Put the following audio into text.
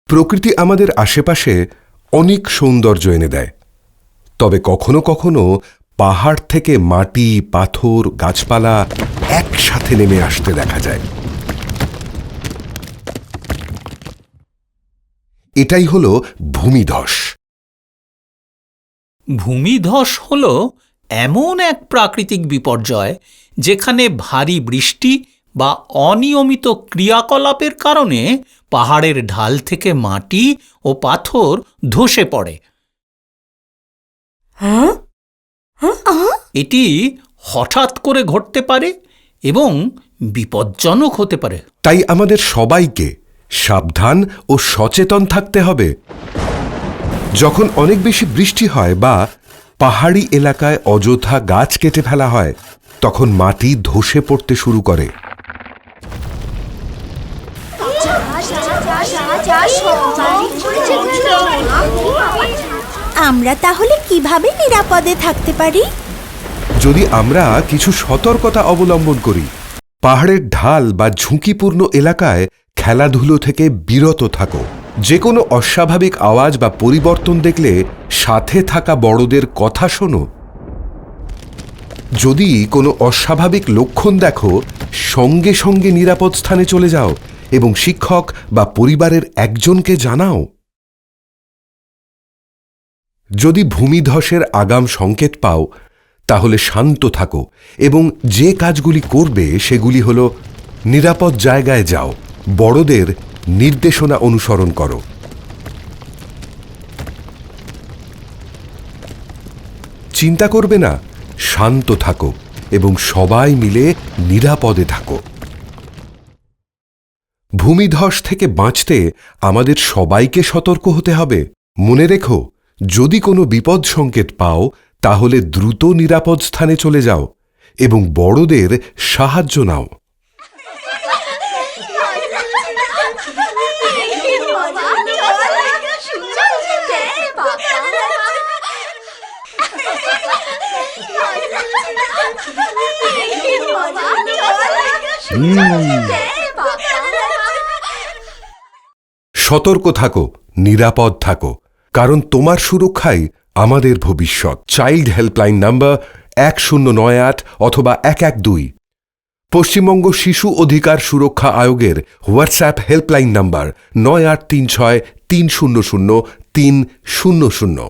প্রকৃতি আমাদের আশেপাশে অনেক সৌন্দর্য এনে দেয়, তবে কখনো কখনো পাহাড় থেকে মাটি, পাথর, গাছপালা একসাথে নেমে আসতে দেখা যায়। এটাই হলো ভূমিধস। ভূমিধস হল এমন এক প্রাকৃতিক বিপর্যয় যেখানে ভারী বৃষ্টি বা অনিয়মিত ক্রিয়াকলাপের কারণে পাহাড়ের ঢাল থেকে মাটি ও পাথর ধসে পড়ে। এটি হঠাৎ করে ঘটতে পারে এবং বিপজ্জনক হতে পারে। তাই আমাদের সবাইকে সাবধান ও সচেতন থাকতে হবে। যখন অনেক বেশি বৃষ্টি হয় বা পাহাড়ি এলাকায় অযথা গাছ কেটে ফেলা হয়, তখন মাটি ধসে পড়তে শুরু করে। আমরা তাহলে কিভাবে নিরাপদে থাকতে পারি? যদি আমরা কিছু সতর্কতা অবলম্বন করি, পাহাড়ের ঢাল বা ঝুঁকিপূর্ণ এলাকায় খেলাধুলো থেকে বিরত থাকো। যে কোনো অস্বাভাবিক আওয়াজ বা পরিবর্তন দেখলে সাথে থাকা বড়দের কথা শোনো। যদি কোনো অস্বাভাবিক লক্ষণ দেখো, সঙ্গে সঙ্গে নিরাপদ স্থানে চলে যাও এবং শিক্ষক বা পরিবারের একজনকে জানাও। যদি ভূমিধসের আগাম সংকেত পাও, তাহলে শান্ত থাকো এবং যে কাজগুলি করবে সেগুলি হল: নিরাপদ জায়গায় যাও, বড়দের নির্দেশনা অনুসরণ করো। চিন্তা করবে না, শান্ত থাকো এবং সবাই মিলে নিরাপদে থাকো। ভূমিধস থেকে বাঁচতে আমাদের সবাইকে সতর্ক হতে হবে। মনে রেখো, যদি কোনো বিপদ সংকেত পাও, তাহলে দ্রুত নিরাপদ স্থানে চলে যাও এবং বড়দের সাহায্য নাও। সতর্ক থাকো, নিরাপদ থাকো, কারণ তোমার সুরক্ষাই আমাদের ভবিষ্যৎ। চাইল্ড হেল্পলাইন নম্বর 1098 অথবা 112। পশ্চিমবঙ্গ শিশু অধিকার সুরক্ষা আয়োগের হোয়াটসঅ্যাপ হেল্পলাইন নম্বর 9836 300 300।